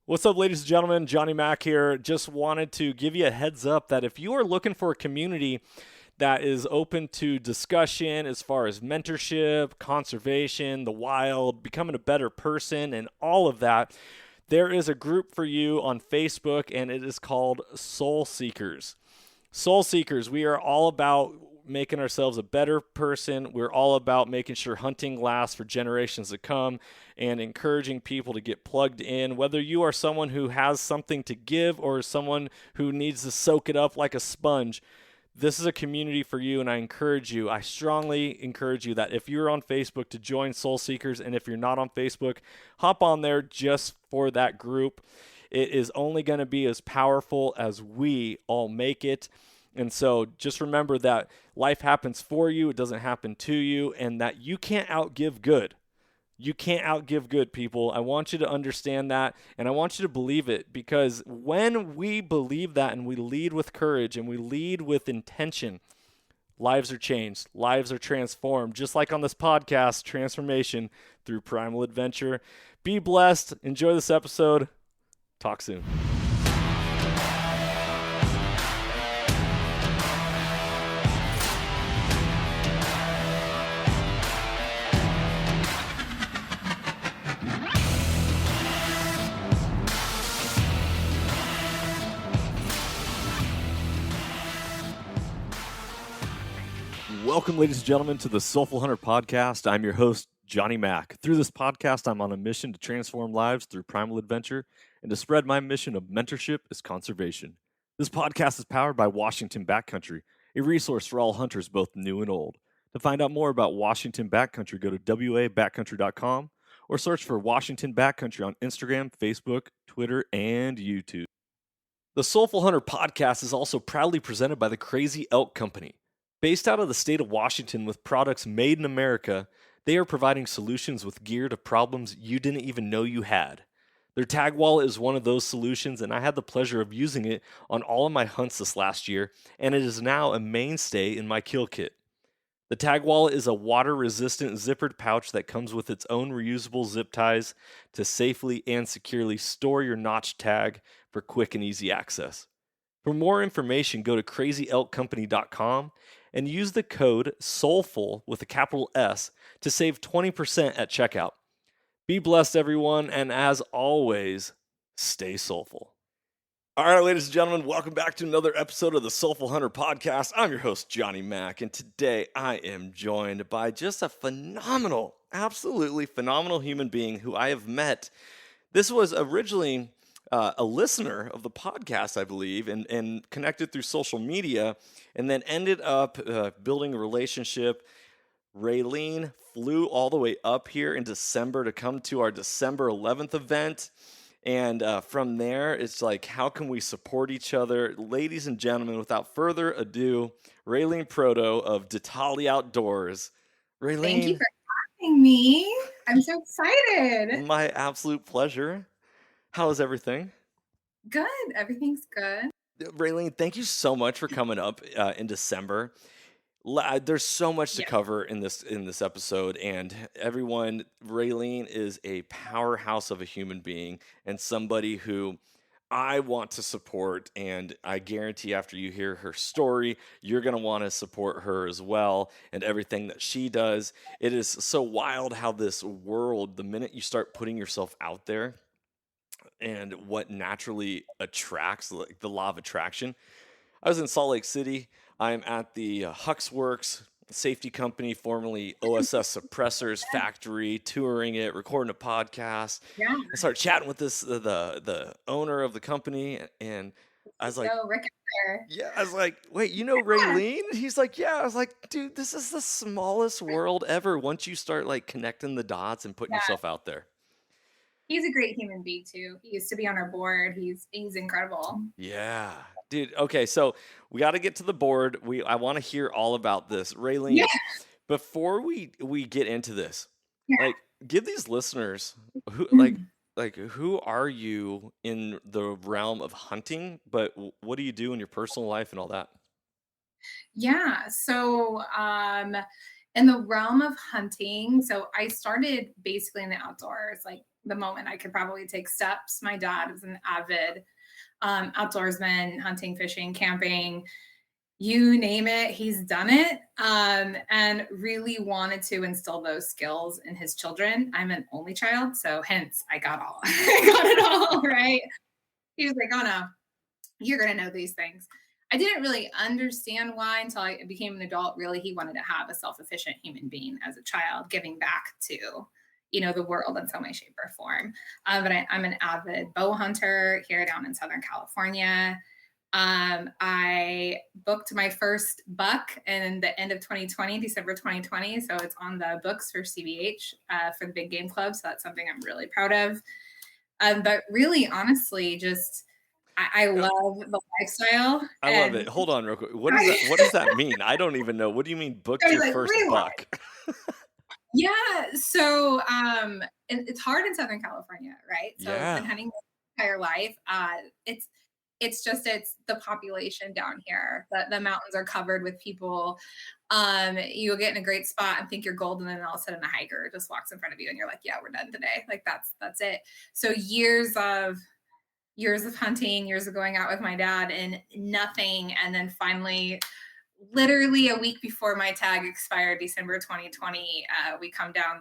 What's up, ladies and gentlemen? Johnny Mac here. Just wanted to give you a heads up that if you are looking for a community that is open to discussion as far as mentorship, conservation, the wild, becoming a better person, and all of that, there is a group for you on Facebook, and it is called Soul Seekers. Soul Seekers, we are all about making ourselves a better person. We're all about making sure hunting lasts for generations to come and encouraging people to get plugged in. Whether you are someone who has something to give or someone who needs to soak it up like a sponge, this is a community for you, and I strongly encourage you that if you're on Facebook to join Soul Seekers, and if you're not on Facebook, hop on there just for that group. It is only going to be as powerful as we all make it. And so just remember that life happens for you, it doesn't happen to you, and that you can't outgive good. You can't outgive good, people. I want you to understand that, and I want you to believe it, because when we believe that and we lead with courage and we lead with intention, lives are changed, lives are transformed, just like on this podcast, transformation through primal adventure. Be blessed. Enjoy this episode. Talk soon. Welcome, ladies and gentlemen, to the Soulful Hunter Podcast. I'm your host, Johnny Mac. Through this podcast, I'm on a mission to transform lives through primal adventure and to spread my mission of mentorship as conservation. This podcast is powered by Washington Backcountry, a resource for all hunters, both new and old. To find out more about Washington Backcountry, go to wabackcountry.com or search for Washington Backcountry on Instagram, Facebook, Twitter, and YouTube. The Soulful Hunter Podcast is also proudly presented by the Crazy Elk Company. Based out of the state of Washington with products made in America, they are providing solutions with gear to problems you didn't even know you had. Their tag wallet is one of those solutions, and I had the pleasure of using it on all of my hunts this last year, and it is now a mainstay in my kill kit. The tag wallet is a water-resistant zippered pouch that comes with its own reusable zip ties to safely and securely store your notch tag for quick and easy access. For more information, go to crazyelkcompany.com and use the code SOULFUL with a capital S to save 20% at checkout. Be blessed, everyone, and as always, stay soulful. All right, ladies and gentlemen, welcome back to another episode of the Soulful Hunter Podcast. I'm your host, Johnny Mac, and today I am joined by just a phenomenal, absolutely phenomenal human being who I have met. This was originally a listener of the podcast, I believe, and connected through social media, and then ended up building a relationship. Raylene flew all the way up here in December to come to our December 11th event. And from there, it's like, how can we support each other? Ladies and gentlemen, without further ado, Raylene Proto of Ditale Outdoors. Raylene. Thank you for having me. I'm so excited. My absolute pleasure. How is everything? Good. Everything's good. Raylene, thank you so much for coming up in December. There's so much to cover in this episode, and everyone, Raylene is a powerhouse of a human being and somebody who I want to support, and I guarantee after you hear her story, you're going to want to support her as well and everything that she does. It is so wild how this world, the minute you start putting yourself out there, and what naturally attracts, like the law of attraction. I was in Salt Lake City. I'm at the Hux Works safety company, formerly OSS Suppressors Factory, touring it, recording a podcast. Yeah. I started chatting with the owner of the company, and I was like, I was like, wait, you know Raylene? He's like, yeah. I was like, dude, this is the smallest world ever once you start like connecting the dots and putting yourself out there. He's a great human being too. He used to be on our board. He's incredible. Yeah, dude. Okay, so we got to get to the board. I want to hear all about this, Raylene. Yeah. Before we get into this, like, give these listeners who who are you in the realm of hunting, but what do you do in your personal life and all that? Yeah. So, in the realm of hunting, so I started basically in the outdoors, like the moment I could probably take steps. My dad is an avid outdoorsman, hunting, fishing, camping, you name it, he's done it, and really wanted to instill those skills in his children. I'm an only child, so hence I got it all, right? He was like, oh no, you're going to know these things. I didn't really understand why until I became an adult. Really, he wanted to have a self-efficient human being as a child, giving back to, the world in some way, shape, or form. But I'm an avid bow hunter here down in Southern California. I booked my first buck in the end of 2020, December 2020. So it's on the books for CBH for the Big Game Club. So that's something I'm really proud of. But really, honestly, just I love the lifestyle. I love it. Hold on real quick. What does that mean? I don't even know. What do you mean booked your first buck? Yeah. So it's hard in Southern California, right? So I've been hunting my entire life. It's the population down here. The mountains are covered with people. You'll get in a great spot and think you're golden, and then all of a sudden a hiker just walks in front of you and you're like, yeah, we're done today. Like that's it. So years of hunting, years of going out with my dad and nothing. And then finally, literally a week before my tag expired, December 2020, we come down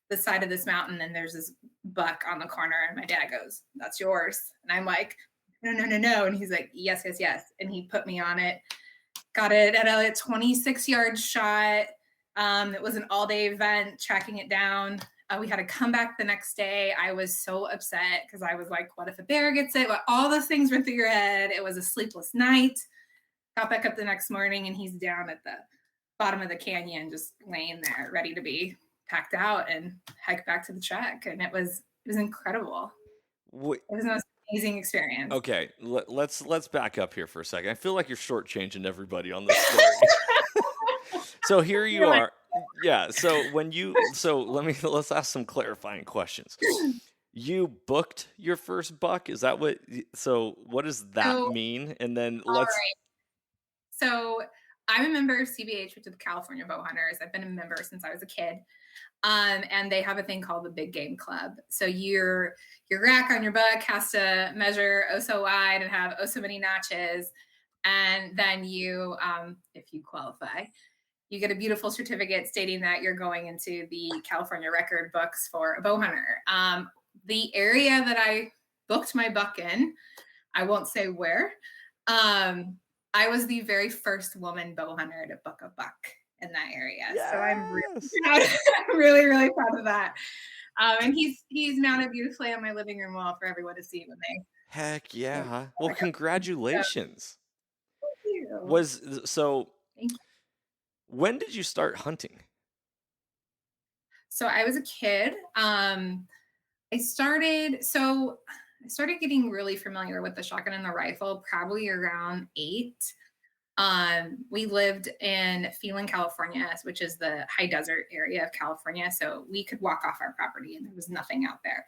the side of this mountain and there's this buck on the corner and my dad goes, that's yours. And I'm like, no. And he's like, yes. And he put me on it, got it at a 26-yard shot. It was an all-day event, tracking it down. We had to come back the next day. I was so upset because I was like, what if a bear gets it? What, all those things went through your head. It was a sleepless night. Got back up the next morning and he's down at the bottom of the canyon, just laying there, ready to be packed out and hike back to the trek. And it was incredible. It was the most amazing experience. Okay, let's back up here for a second. I feel like you're shortchanging everybody on this story. So here you are. Yeah. So let's ask some clarifying questions. You booked your first buck. Is that what does that mean? And then let's. Right. So I'm a member of CBH, which is the California Bow Hunters. I've been a member since I was a kid. And they have a thing called the Big Game Club. So your rack on your buck has to measure so wide and have so many notches. And then you, if you qualify, you get a beautiful certificate stating that you're going into the California record books for a bow hunter. The area that I booked my buck in, I won't say where, I was the very first woman bow hunter to book a buck in that area. Yes. So I'm really proud. I'm really, really proud of that. And he's mounted beautifully on my living room wall for everyone to see when they. Heck yeah! Well, congratulations. Thank you. Thank you. When did you start hunting? So I was a kid. I started getting really familiar with the shotgun and the rifle probably around 8. We lived in Phelan, California, which is the high desert area of California. So we could walk off our property and there was nothing out there.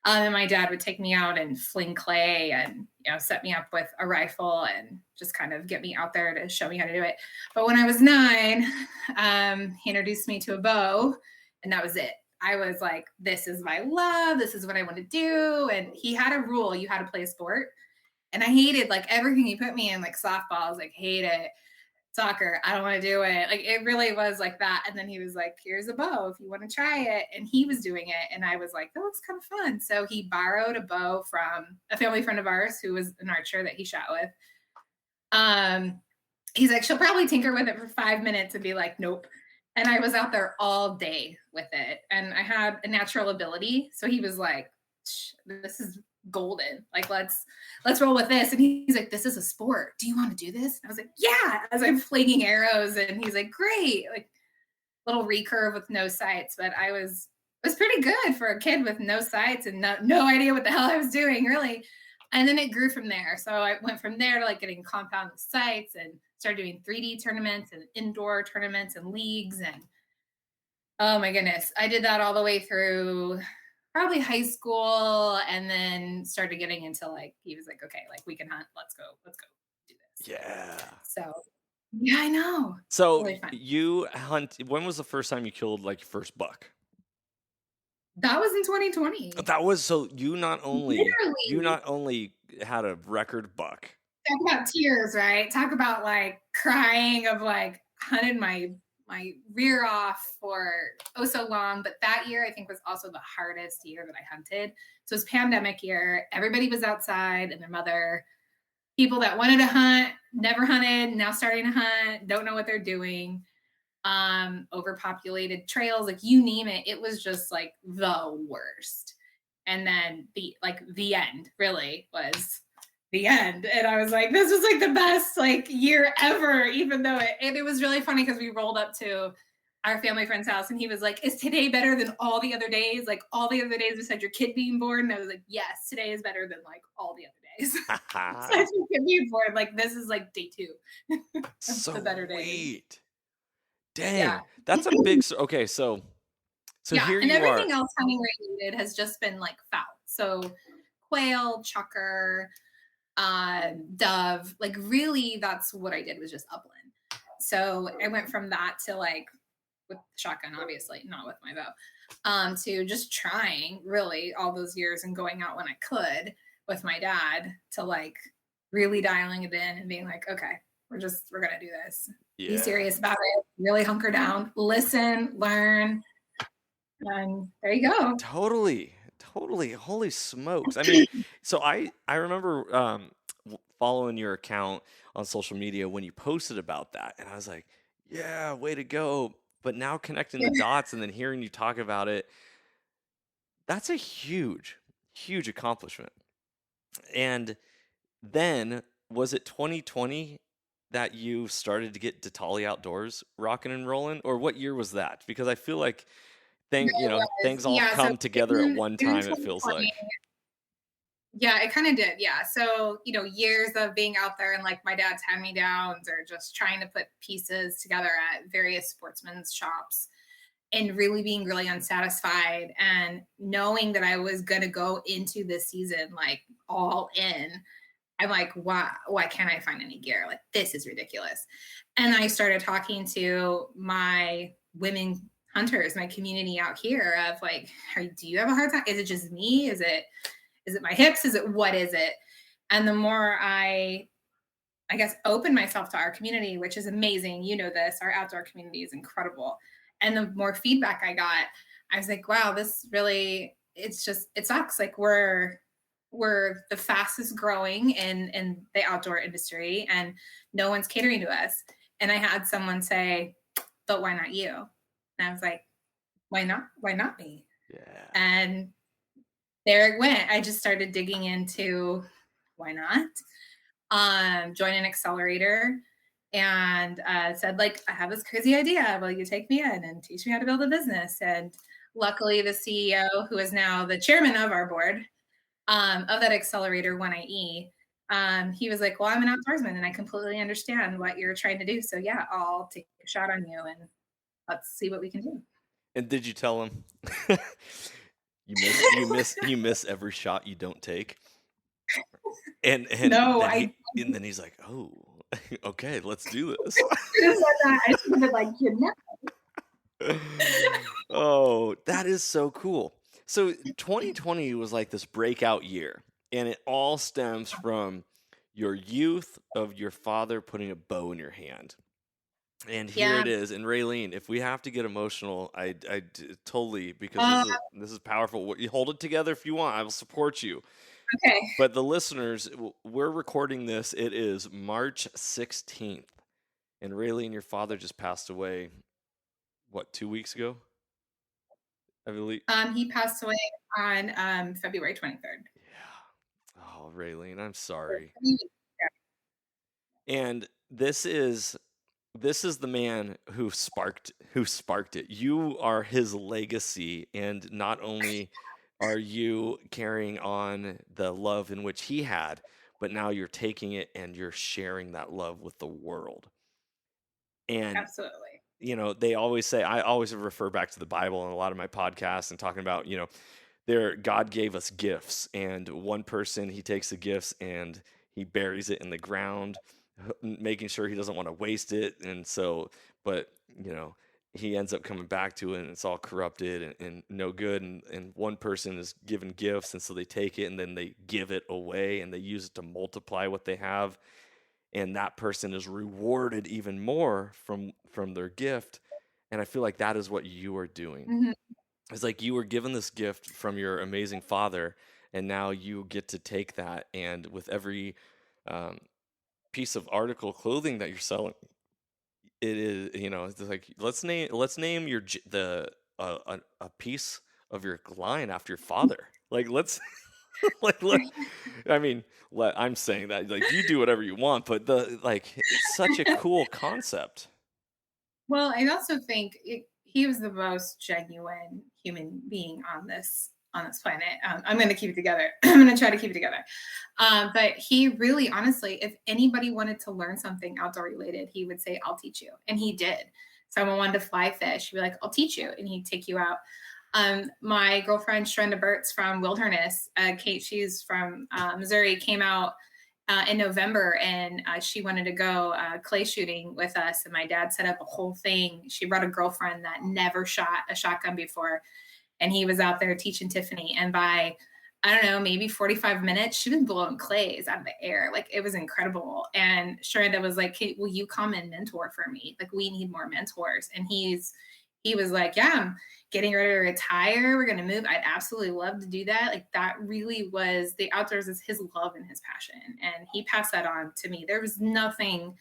And my dad would take me out and fling clay and, set me up with a rifle and just kind of get me out there to show me how to do it. But when I was 9, he introduced me to a bow and that was it. I was like, this is my love. This is what I want to do. And he had a rule. You had to play a sport. And I hated like everything he put me in, like softball. I was like, hate it. Soccer, I don't want to do it. Like it really was like that. And then he was like, here's a bow if you want to try it. And he was doing it. And I was like, that looks kind of fun. So he borrowed a bow from a family friend of ours who was an archer that he shot with. He's like, she'll probably tinker with it for 5 minutes and be like, nope. And I was out there all day with it. And I had a natural ability. So he was like, this is golden. Like, let's roll with this. And he's like, this is a sport. Do you want to do this? And I was like, yeah, as I'm flinging arrows. And he's like, great. Like little recurve with no sights. But it was pretty good for a kid with no sights and no idea what the hell I was doing, really. And then it grew from there. So I went from there to like getting compound sights and started doing 3D tournaments and indoor tournaments and leagues. And oh my goodness, I did that all the way through probably high school, and then started getting into like, he was like, okay, like we can hunt. Let's go do this. Yeah. So yeah, I know. So really you hunt, when was the first time you killed like your first buck? That was in 2020. That was so you not only Literally. had a record buck. Talk about tears, right? Talk about like crying of like hunted my rear off for so long. But that year I think was also the hardest year that I hunted. So it was pandemic year. Everybody was outside and their mother. People that wanted to hunt, never hunted, now starting to hunt, don't know what they're doing. Overpopulated trails, like you name it. It was just like the worst. And then the end really was the end. And I was like, this was like the best like year ever, even though it was really funny because we rolled up to our family friend's house and he was like, is today better than all the other days? Like all the other days besides your kid being born? And I was like, yes, today is better than like all the other days. Besides your kid being born, like this is like day 2. So the better days. Dang, yeah. That's a big, okay, so yeah, here and you everything are. else hunting related has just been like fowl. So quail, chucker, dove, like really that's what I did was just upland. So I went from that to like with shotgun, obviously not with my bow, to just trying really all those years and going out when I could with my dad to like really dialing it in and being like, okay, we're gonna do this. Yeah. Be serious about it, really hunker down, listen, learn, and there you go. Totally. Holy smokes. I mean, so I remember following your account on social media when you posted about that, and I was like, yeah, way to go. But now connecting the dots and then hearing you talk about it, that's a huge accomplishment. And then was it 2020 that you started to get Ditale Outdoors rocking and rolling, or what year was that? Because I feel like things all come together at one time, it feels like. Yeah, it kind of did. Yeah. So, years of being out there and like my dad's hand-me-downs or just trying to put pieces together at various sportsmen's shops and really being really unsatisfied and knowing that I was going to go into this season like all in. I'm like, why can't I find any gear? Like, this is ridiculous. And I started talking to my women hunters, my community out here of like, do you have a hard time? Is it just me? Is it my hips? What is it? And the more I guess, open myself to our community, which is amazing. You know this, our outdoor community is incredible. And the more feedback I got, I was like, wow, this really, it sucks. Like we're the fastest growing in the outdoor industry and no one's catering to us. And I had someone say, but why not you? And I was like, why not me? Yeah. And there it went. I just started digging into why not? Join an accelerator and said, like, I have this crazy idea. Will you take me in and teach me how to build a business? And luckily the CEO, who is now the chairman of our board of that accelerator, 1IE, he was like, well, I'm an outdoorsman and I completely understand what you're trying to do. So yeah, I'll take a shot on you and let's see what we can do. And did you tell him you miss every shot you don't take? And no, and then he's like, oh, okay, let's do this. I should have been like, Oh, that is so cool. So 2020 was like this breakout year, and it all stems from your youth of your father putting a bow in your hand. And here it is. And Raylene, if we have to get emotional, I totally, because this is powerful. You hold it together if you want. I will support you. Okay. But the listeners, we're recording this. It is March 16th. And Raylene, your father just passed away, what, 2 weeks ago? I believe. He passed away on February 23rd. Yeah. Oh, Raylene, I'm sorry. And this is the man who sparked it. You are his legacy, and not only are you carrying on the love in which he had, but now you're taking it and you're sharing that love with the world. And absolutely, they always say, I always refer back to the Bible in a lot of my podcasts and talking about, God gave us gifts, and one person, he takes the gifts and he buries it in the ground, making sure he doesn't want to waste it. And so, but he ends up coming back to it, and it's all corrupted and no good, and one person is given gifts, and so they take it and then they give it away and they use it to multiply what they have, and that person is rewarded even more from their gift. And I feel like that is what you are doing. Mhm. It's like you were given this gift from your amazing father, and now you get to take that, and with every um, piece of article clothing that you're selling, it is, it's like let's name a piece of your line after your father. Like let's like let, I mean, I'm saying that like you do whatever you want, but it's such a cool concept. Well, I also think he was the most genuine human being on this planet. I'm going to keep it together. I'm going to try to keep it together. But he really, honestly, if anybody wanted to learn something outdoor related, he would say, "I'll teach you," and he did. Someone wanted to fly fish, he'd be like, "I'll teach you," and he'd take you out. My girlfriend Shrenda Burt's from Wilderness. Kate, she's from Missouri, came out in November, and she wanted to go clay shooting with us. And my dad set up a whole thing. She brought a girlfriend that never shot a shotgun before, and he was out there teaching Tiffany. And by, I don't know, maybe 45 minutes, she was blowing clays out of the air. Like, it was incredible. And Sharenda was like, "Hey, will you come and mentor for me? Like, we need more mentors." And he was like, "Yeah, I'm getting ready to retire. We're going to move. I'd absolutely love to do that." Like, that really was, the outdoors is his love and his passion. And he passed that on to me. There was nothing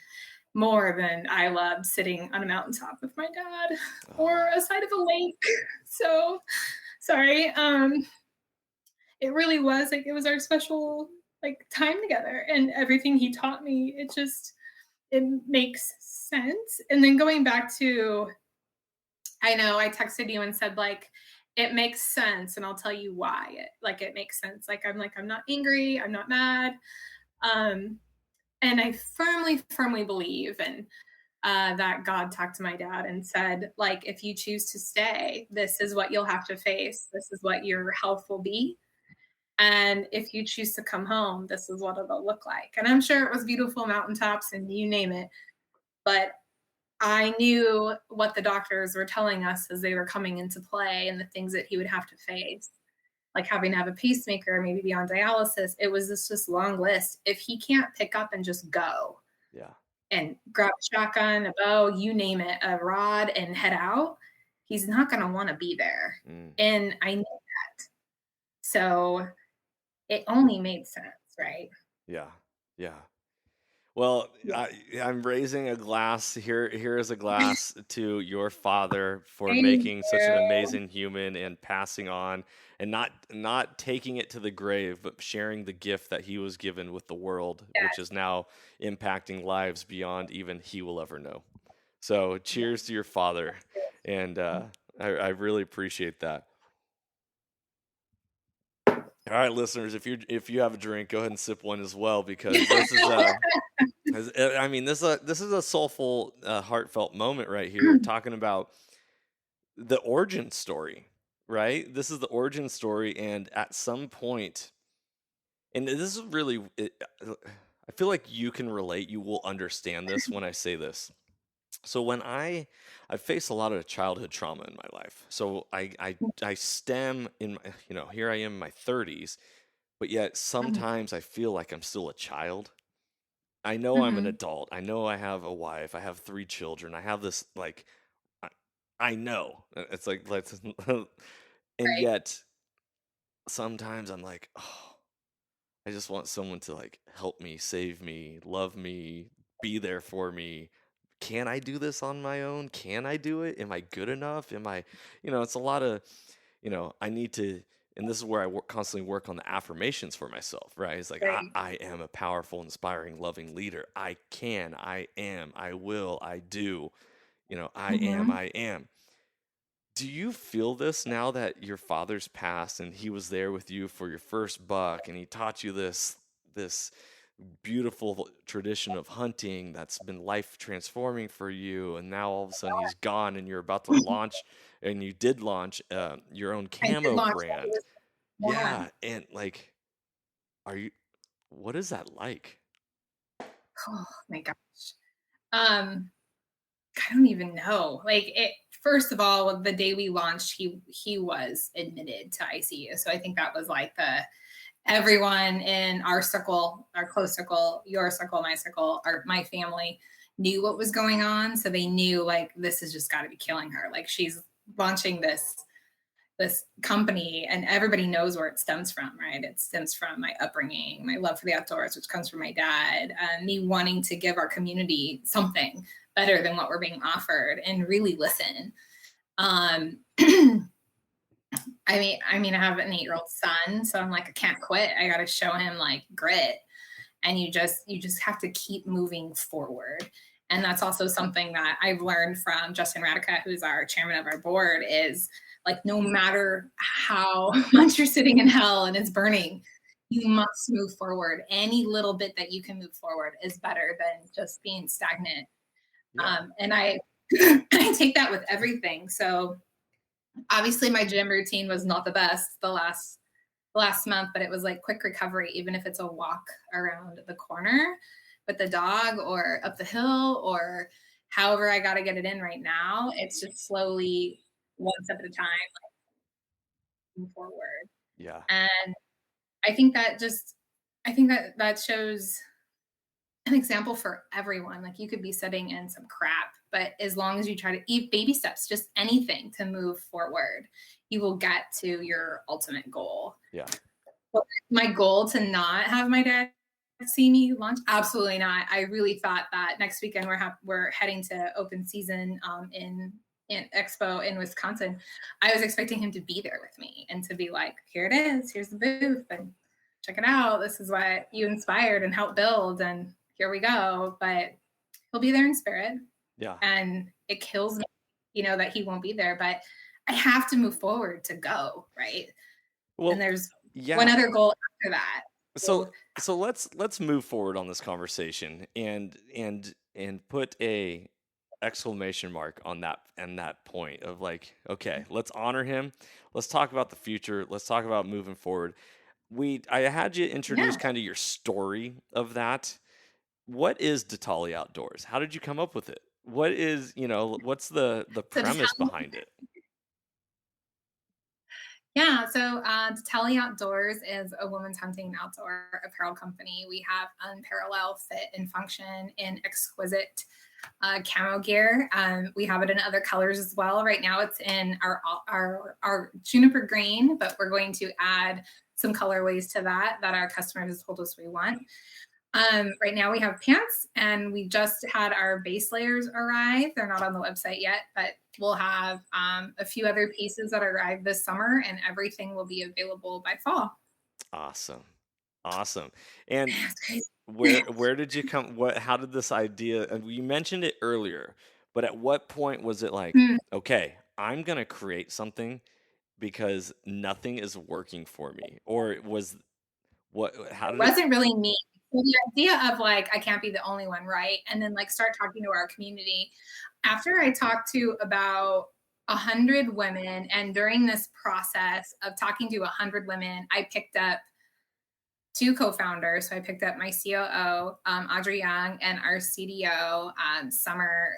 more than I loved sitting on a mountaintop with my dad or a side of a lake. So sorry. It really was like, it was our special like time together, and everything he taught me, it makes sense. And then going back to, I know I texted you and said like, it makes sense, and I'll tell you why it makes sense. Like, I'm not angry, I'm not mad. Um, and I firmly believe and that God talked to my dad and said, like, if you choose to stay, this is what you'll have to face. This is what your health will be. And if you choose to come home, this is what it'll look like. And I'm sure it was beautiful mountaintops and you name it. But I knew what the doctors were telling us as they were coming into play and the things that he would have to face, like having to have a pacemaker, maybe be on dialysis. It was this long list. If he can't pick up and just go, Yeah. and grab a shotgun, a bow, you name it, a rod, and head out, he's not going to want to be there. And I knew that. So it only made sense, right? Yeah. Yeah. Well, I'm raising a glass here. Here is a glass to your father for Thank making such an you. amazing human and passing on, and not taking it to the grave, but sharing the gift that he was given with the world, which is now impacting lives beyond even he will ever know. So, cheers to your father, and I really appreciate that. All right, listeners, if you have a drink, go ahead and sip one as well, because this is I mean, this is a soulful, heartfelt moment right here, talking about the origin story, right? This is the origin story, and at some point, and this is really, I feel like you can relate, you will understand this when I say this. So when I face a lot of childhood trauma in my life, so I stem in my, here I am in my 30s, but yet sometimes I feel like I'm still a child. I know I'm an adult. I know I have a wife. I have 3 children. I have this, like, I, I know. It's like, let's, and Right. yet sometimes I'm like, oh, I just want someone to like help me, save me, love me, be there for me. Can I do this on my own? Can I do it? Am I good enough? Am I, it's a lot of, I need to, and this is where I constantly work on the affirmations for myself, right? It's like, Right. I am a powerful, inspiring, loving leader. I can, I am, I will, I do, I am, I am. Do you feel this now that your father's passed and he was there with you for your first buck and he taught you this beautiful tradition of hunting that's been life transforming for you, and now all of a sudden he's gone and you're about to launch, and you did launch your own I did camo launch brand. that. Yeah. Yeah, and like, are you, what is that like? Oh my gosh. Um, I don't even know. Like it, first of all, the day we launched, he was admitted to ICU. So I think that was like everyone in our circle, our close circle, your circle, my circle, my family knew what was going on. So they knew like, this has just got to be killing her. Like she's launching this company and everybody knows where it stems from, right? It stems from my upbringing, my love for the outdoors, which comes from my dad, and me wanting to give our community something better than what we're being offered and really listen. I mean, I have an 8-year-old son, so I'm like, I can't quit. I got to show him like grit, and you just have to keep moving forward. And that's also something that I've learned from Justin Radica, who's our chairman of our board, is like, no matter how much you're sitting in hell and it's burning, you must move forward. Any little bit that you can move forward is better than just being stagnant. Yeah. And I take that with everything. So obviously my gym routine was not the best the last month, but it was like quick recovery, even if it's a walk around the corner with the dog or up the hill or however I got to get it in right now. It's just slowly, one step at a time, like, moving forward. Yeah. And I think that shows an example for everyone. Like you could be sitting in some crap, but as long as you try to eat baby steps, just anything to move forward, you will get to your ultimate goal. Yeah. But my goal to not have my dad see me launch? Absolutely not. I really thought that next weekend we're heading to open season in Expo in Wisconsin. I was expecting him to be there with me and to be like, here it is, here's the booth, and check it out. This is what you inspired and helped build, and here we go. But he'll be there in spirit. Yeah. And it kills me, that he won't be there, but I have to move forward to go, right? Well, and there's one other goal after that. So let's move forward on this conversation and put a exclamation mark on that point of like, okay, let's honor him. Let's talk about the future. Let's talk about moving forward. I had you introduce kind of your story of that. What is Ditale Outdoors? How did you come up with it? What is, what's the premise behind it? Yeah, so Ditale Outdoors is a women's hunting outdoor apparel company. We have unparalleled fit and function in exquisite camo gear. We have it in other colors as well. Right now it's in our juniper green, but we're going to add some colorways to that our customers have told us we want. Right now we have pants, and we just had our base layers arrive. They're not on the website yet, but we'll have a few other pieces that arrive this summer, and everything will be available by fall. Awesome. And where did you come? How did this idea? And you mentioned it earlier, but at what point was it like, okay, I'm gonna create something because nothing is working for me, or was what? How did it wasn't really me. So the idea of like, I can't be the only one, right? And then like start talking to our community. After I talked to about 100 women, and during this process of talking to 100 women, I picked up 2 co-founders. So I picked up my COO, Audrey Young, and our CDO, Summer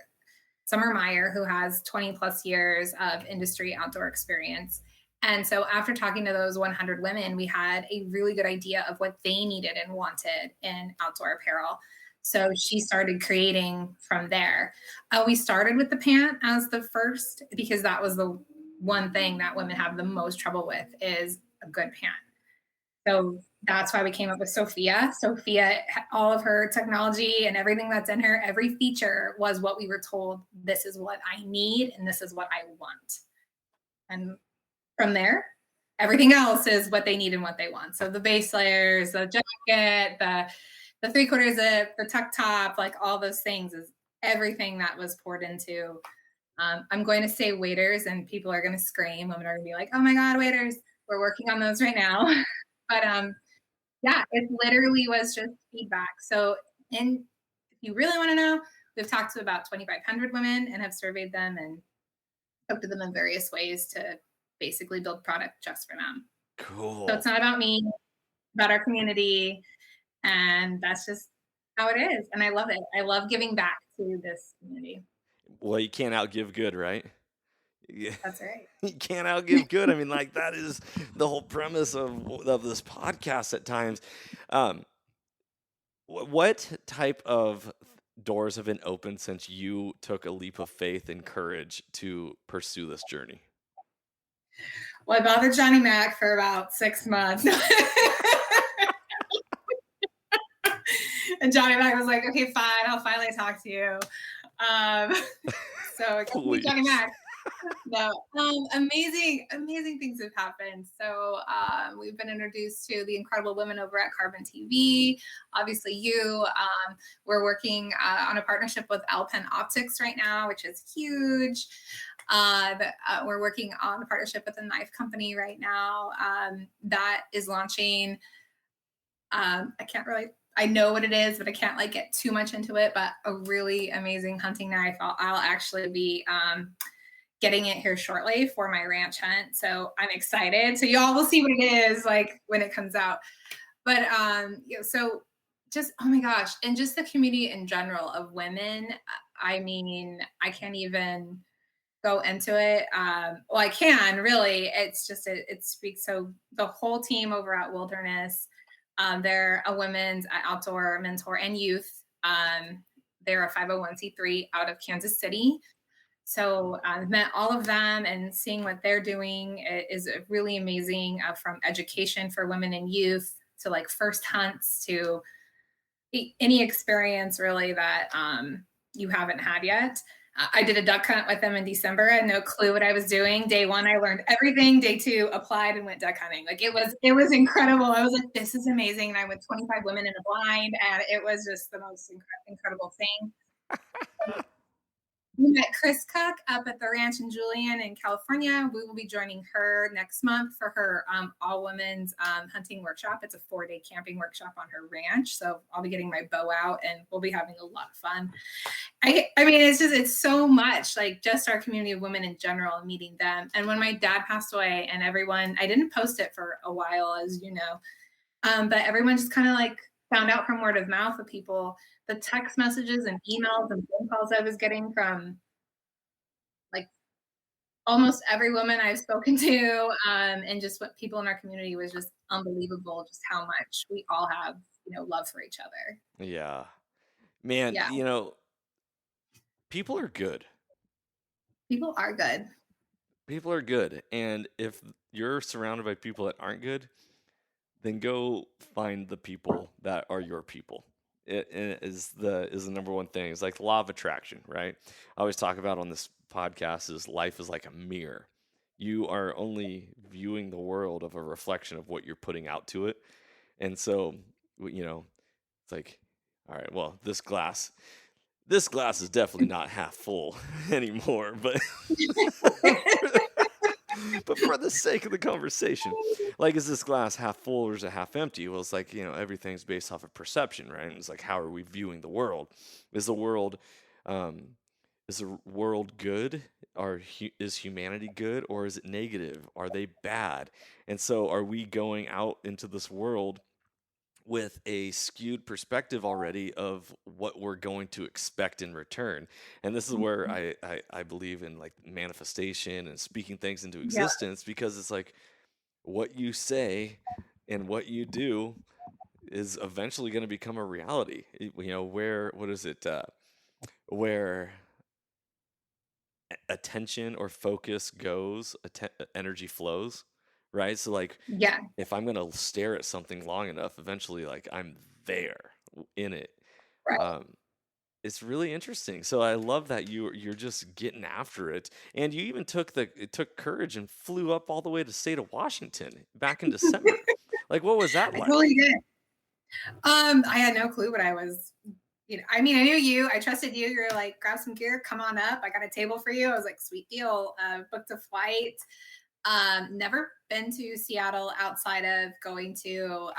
Meyer, who has 20 plus years of industry outdoor experience. And so after talking to those 100 women, we had a really good idea of what they needed and wanted in outdoor apparel. So she started creating from there. We started with the pant as the first, because that was the one thing that women have the most trouble with, is a good pant. So that's why we came up with Sophia. Sophia, all of her technology and everything that's in her, every feature was what we were told, this is what I need and this is what I want. And from there, everything else is what they need and what they want. So the base layers, the jacket, the 3/4 zip, the tuck top, like all those things is everything that was poured into. I'm going to say waders, and people are going to scream. Women are going to be like, oh my God, waders. We're working on those right now. But yeah, it literally was just feedback. So if you really want to know, we've talked to about 2,500 women and have surveyed them and talked to them in various ways to basically build product just for them. Cool. So it's not about me, about our community. And that's just how it is. And I love it. I love giving back to this community. Well, you can't outgive good, right? That's right. You can't outgive good. I mean, like, that is the whole premise of this podcast at times. What type of doors have been opened since you took a leap of faith and courage to pursue this journey? Well, I bothered Johnny Mac for about 6 months. And Johnny Mac was like, okay, fine, I'll finally talk to you. So Johnny Mac. No, amazing things have happened. So we've been introduced to the incredible women over at Carbon TV. Obviously, we're working on a partnership with Alpen Optics right now, which is huge. We're working on a partnership with a knife company right now that is launching. I know what it is, but I can't like get too much into it. But a really amazing hunting knife. I'll actually be getting it here shortly for my ranch hunt. So I'm excited. So y'all will see what it is like when it comes out. But so just, oh my gosh. And just the community in general of women. I mean, I can't even go into it. Well, I can really. It's just, it speaks. So the whole team over at Wilderness, they're a women's outdoor mentor and youth. They're a 501c3 out of Kansas City. So I've met all of them, and seeing what they're doing is really amazing, from education for women and youth to like first hunts to any experience really that you haven't had yet. I did a duck hunt with them in December. I had no clue what I was doing. Day 1, I learned everything. Day 2, applied and went duck hunting. Like it was incredible. I was like, this is amazing. And I went 25 women in a blind, and it was just the most incredible thing. We met Chris Cook up at the ranch in Julian in California. We will be joining her next month for her all-women's hunting workshop. It's a 4-day camping workshop on her ranch. So I'll be getting my bow out, and we'll be having a lot of fun. I mean, it's so much, like just our community of women in general and meeting them. And when my dad passed away, and everyone, I didn't post it for a while, as you know, but everyone just kind of like found out from word of mouth of people, the text messages and emails and phone calls I was getting from like almost every woman I've spoken to, and just what people in our community was just unbelievable, just how much we all have, love for each other. Yeah, man, yeah. People are good. People are good. People are good. And if you're surrounded by people that aren't good, then go find the people that are your people. It is the number one thing. It's like the law of attraction, right? I always talk about on this podcast is life is like a mirror. You are only viewing the world of a reflection of what you're putting out to it. And so, it's like, all right, well, this glass is definitely not half full anymore, but but for the sake of the conversation, like, is this glass half full or is it half empty? Well, it's like, everything's based off of perception, right? And it's like, how are we viewing the world? Is the world good? Is humanity good, or is it negative? Are they bad? And so are we going out into this world with a skewed perspective already of what we're going to expect in return? And this is where I believe in like manifestation and speaking things into existence, because it's like what you say and what you do is eventually going to become a reality. Where attention or focus goes, energy flows. Right. So like, if I'm going to stare at something long enough, eventually, like, I'm there in it. Right. It's really interesting. So I love that you're just getting after it. And you even took courage and flew up all the way to the state of Washington back in December. Like, what was that like? I totally did. I had no clue what I was, I mean, I knew you, I trusted you. You're like, grab some gear, come on up. I got a table for you. I was like, sweet deal. Booked a flight. Never been to Seattle outside of going to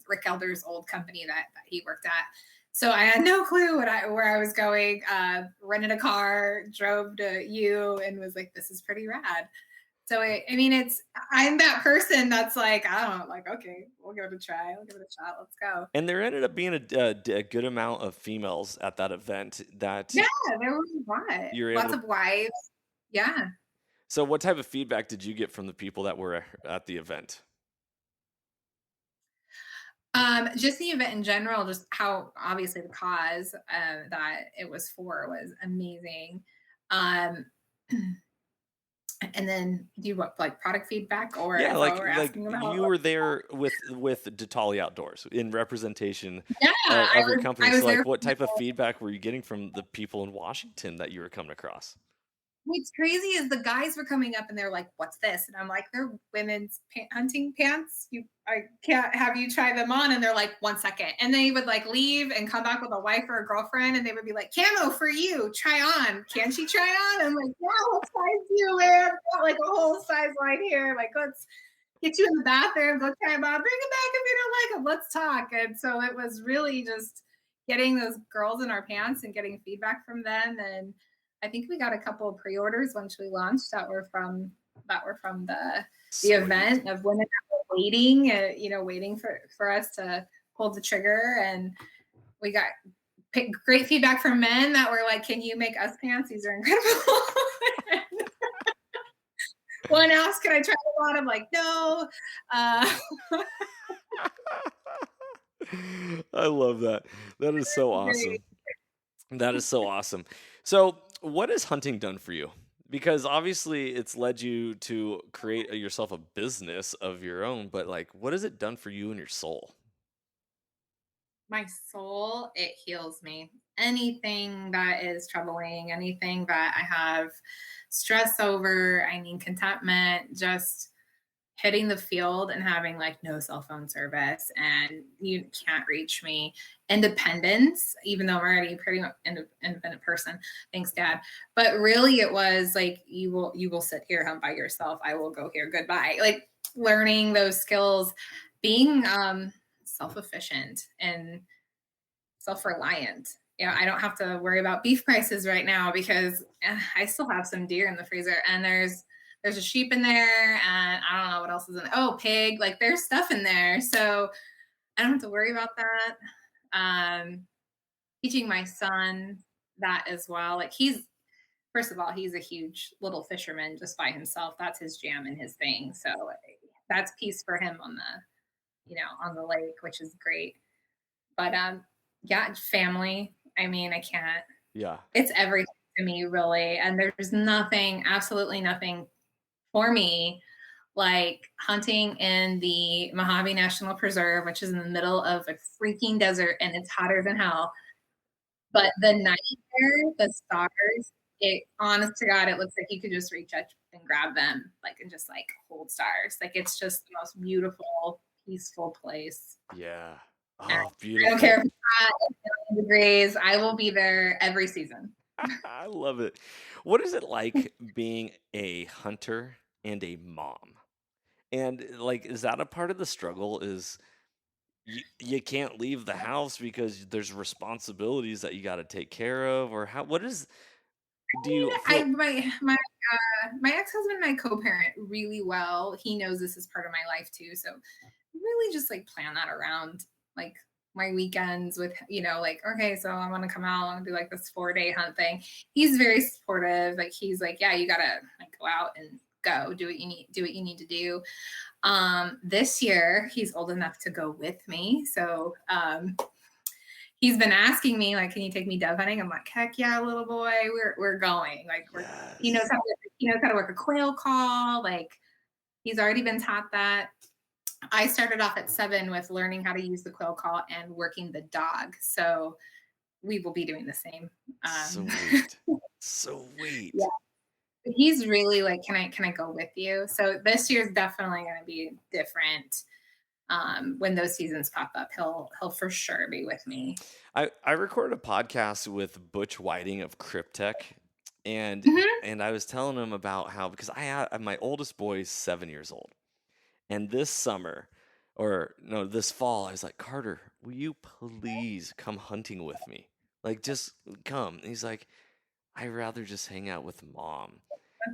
Rick Elder's old company that he worked at. So I had no clue where I was going. Rented a car, drove to you, and was like, this is pretty rad. So I mean, I'm that person that's like, I don't know, like, okay, we'll give it a try. We'll give it a shot. Let's go. And there ended up being a good amount of females at that event that Yeah, there was a lot. you're able Lots to. of wives. Yeah. So what type of feedback did you get from the people that were at the event? Just the event in general, just how obviously the cause that it was for was amazing. Um, and then do you want like product feedback, or Yeah, is that what we're like asking about? you were there with Ditale Outdoors in representation Yeah, of your company. I was So there. like what type of feedback were you getting from the people in Washington that you were coming across? What's crazy is the guys were coming up and they're like, "What's this?" And I'm like, "They're women's hunting pants. I can't have you try them on." And they're like, "1 second." And they would like leave and come back with a wife or a girlfriend, and they would be like, "Camo for you. Try on. Can she try on?" I'm like, "Yeah, what size do you wear? I've got like a whole size right here. Like, let's get you in the bathroom. Go try them on. Bring them back if you don't like them. Let's talk." And so it was really just getting those girls in our pants and getting feedback from them. And I think we got a couple of pre-orders once we launched that were from the event of women that were waiting, waiting for us to pull the trigger. And we got great feedback from men that were like, "Can you make us pants? These are incredible." One asked, "Can I try them on?" I'm like, "No." I love that. That is so awesome. That is so awesome. So, what has hunting done for you? Because obviously it's led you to create yourself a business of your own, but like what has it done for you and your soul? My soul, it heals me. Anything that is troubling, anything that I have stress over, I need contentment, just hitting the field and having like no cell phone service and you can't reach me. Independence, even though I'm already a pretty independent person. Thanks, Dad. But really it was like, you will sit here, hunt by yourself. I will go here. Goodbye. Like learning those skills, being self-efficient and self-reliant. I don't have to worry about beef prices right now because I still have some deer in the freezer, and there's a sheep in there, and I don't know what else is in there. Oh, pig. Like there's stuff in there. So I don't have to worry about that. Teaching my son that as well. Like first of all, he's a huge little fisherman just by himself. That's his jam and his thing. So that's peace for him on the lake, which is great. But yeah, family. I mean, I can't. Yeah. It's everything to me, really. And there's nothing, absolutely nothing for me like hunting in the Mojave National Preserve, which is in the middle of a freaking desert and it's hotter than hell. But the night there, the stars, honest to God, it looks like you could just reach out and grab them, like, and just like hold stars. Like it's just the most beautiful, peaceful place. Yeah. And Oh, beautiful. I don't care if it's hot, 1,000 degrees. I will be there every season. I love it. What is it like being a hunter and a mom? And like, is that a part of the struggle? Is you can't leave the house because there's responsibilities that you got to take care of, or how? What is? Do you feel? My ex-husband and I co-parent really well. He knows this is part of my life too, so really just like plan that around like my weekends with like, okay, so I want to come out and do like this 4-day hunt thing. He's very supportive. Like he's like, yeah, you gotta like go out and go do what you need to do. This year he's old enough to go with me, so he's been asking me like, can you take me dove hunting? I'm like, heck yeah, little boy, we're going. Like he knows how to work a quail call. Like he's already been taught that. I started off at 7 with learning how to use the quail call and working the dog. So we will be doing the same. Sweet. Yeah. He's really like, can I go with you? So this year's definitely going to be different. When those seasons pop up, he'll for sure be with me. I recorded a podcast with Butch Whiting of Cryptech, and I was telling him about how, because my oldest boy is 7 years old, and this fall, I was like, Carter, will you please come hunting with me? Like, just come. And he's like, I'd rather just hang out with mom.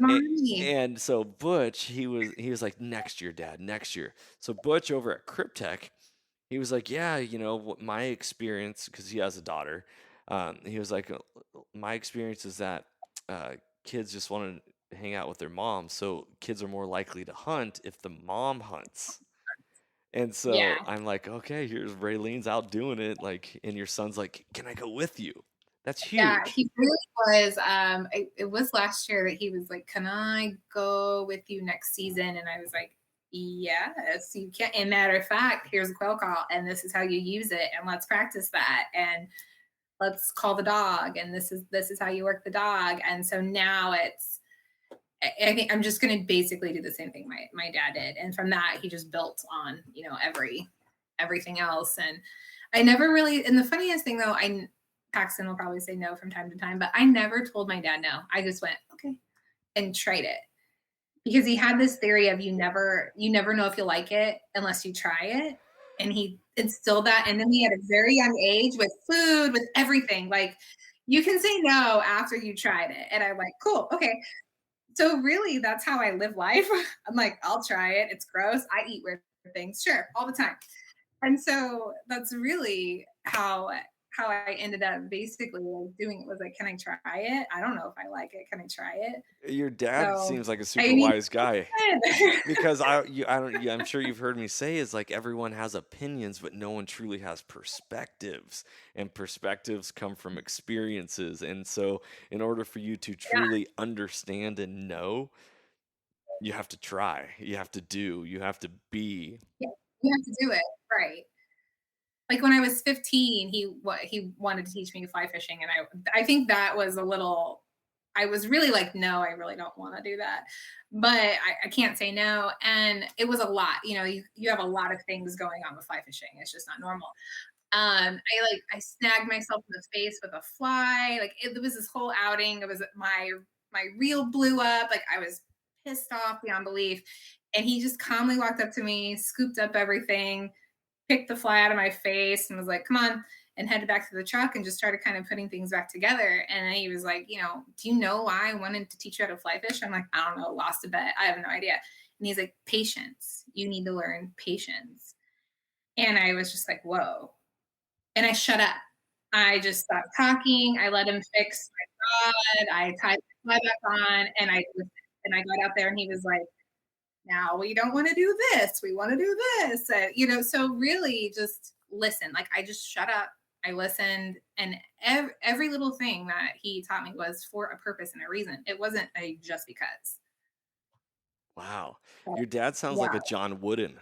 And so Butch, he was like, next year, Dad, next year. So Butch over at Cryptech, he was like, yeah, my experience, because he has a daughter, he was like, my experience is that kids just want to hang out with their mom, so kids are more likely to hunt if the mom hunts. And so I'm like, okay, here's Raylene's out doing it, like, and your son's like, can I go with you? That's huge. Yeah, he really was. It was last year that he was like, can I go with you next season? And I was like, yes, you can. And matter of fact, here's a quail call, and this is how you use it, and let's practice that, and let's call the dog, and this is how you work the dog. And so now I think I'm just going to basically do the same thing my dad did, and from that he just built on everything else. And I never really. And the funniest thing though, Paxton will probably say no from time to time, but I never told my dad no. I just went, okay, and tried it. Because he had this theory of you never know if you like it unless you try it. And he instilled that in me at a very young age with food, with everything. Like, you can say no after you tried it. And I'm like, cool, okay. So really, that's how I live life. I'm like, I'll try it. It's gross. I eat weird things. Sure, all the time. And so that's really how I ended up basically doing it. Was like, can I try it? I don't know if I like it. Can I try it? Your dad seems like a super wise guy, because I'm sure you've heard me say is like, everyone has opinions, but no one truly has perspectives, and perspectives come from experiences. And so in order for you to truly understand and know, you have to try, you have to do, you have to be. Yeah, you have to do it, right? Like when I was 15, he wanted to teach me to fly fishing, and I think that was a little. I was really like, no, I really don't want to do that, but I can't say no. And it was a lot. You have a lot of things going on with fly fishing. It's just not normal. I snagged myself in the face with a fly. Like, it was this whole outing. It was my reel blew up. Like, I was pissed off beyond belief. And he just calmly walked up to me, scooped up everything, picked the fly out of my face, and was like, come on, and headed back to the truck and just started kind of putting things back together. And he was like, do you know why I wanted to teach you how to fly fish? I'm like, I don't know, lost a bet. I have no idea. And he's like, patience. You need to learn patience. And I was just like, whoa. And I shut up. I just stopped talking. I let him fix my rod. I tied the fly back on, and I got out there, and he was like, now we don't want to do this. We want to do this. So really just listen. Like, I just shut up. I listened, and every little thing that he taught me was for a purpose and a reason. It wasn't a just because. Wow. Your dad sounds like a John Wooden.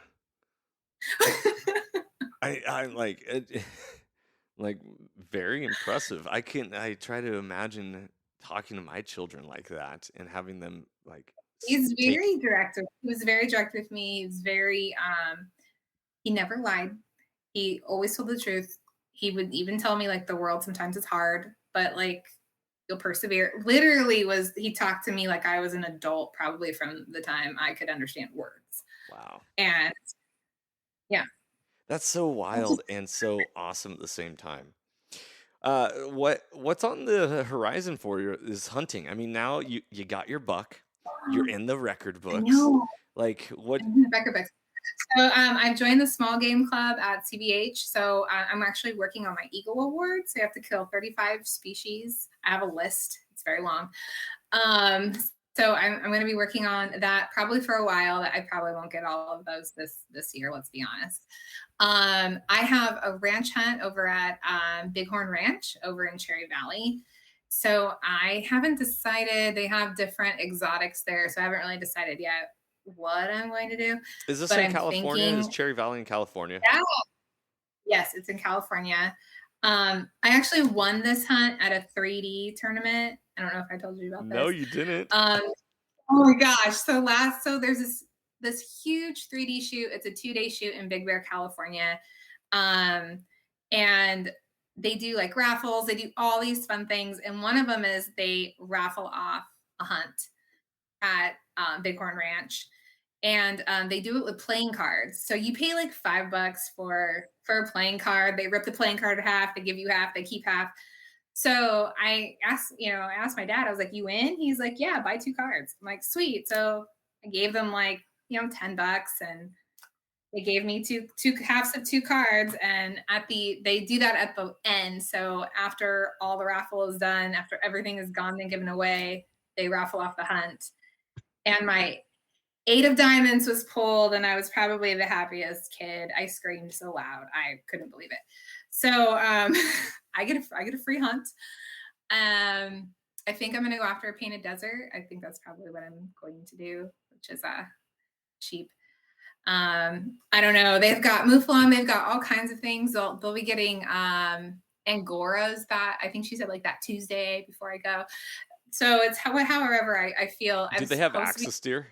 I'm like very impressive. I try to imagine talking to my children like that and having them like. He's very direct. He was very direct with me. He's very, he never lied. He always told the truth. He would even tell me, like, the world sometimes is hard, but like, you'll persevere. Literally he talked to me like I was an adult, probably from the time I could understand words. Wow. And yeah. That's so wild and so awesome at the same time. What's on the horizon for you is hunting. I mean, now you got your buck. You're in the record books. Like, what? Record books. So I've joined the small game club at CVH. So I'm actually working on my Eagle Award. So you have to kill 35 species. I have a list. It's very long. So I'm going to be working on that probably for a while. I probably won't get all of those this year. Let's be honest. I have a ranch hunt over at Bighorn Ranch over in Cherry Valley. So I haven't decided. They have different exotics there. So I haven't really decided yet what I'm going to do. Is this in California? Is Cherry Valley in California? Yeah. Yes, it's in California. I actually won this hunt at a 3D tournament. I don't know if I told you about this. No, you didn't. Oh my gosh. So there's this huge 3D shoot. It's a 2-day shoot in Big Bear, California. And they do like raffles. They do all these fun things. And one of them is they raffle off a hunt at Bighorn Ranch. And they do it with playing cards. So you pay like $5 for a playing card. They rip the playing card in half. They give you half. They keep half. So I asked my dad, I was like, you in? He's like, yeah, buy 2 cards. I'm like, sweet. So I gave them like, $10 and they gave me two halves of 2 cards. And they do that at the end. So after all the raffle is done, after everything is gone and given away, they raffle off the hunt. And my 8 of diamonds was pulled, and I was probably the happiest kid. I screamed so loud. I couldn't believe it. So I get a free hunt. I think I'm going to go after a painted desert. I think that's probably what I'm going to do, which is cheap. I don't know. They've got Mouflon. They've got all kinds of things. They'll be getting Angoras that I think she said like that Tuesday before I go. So it's however I feel. Do they have axis deer?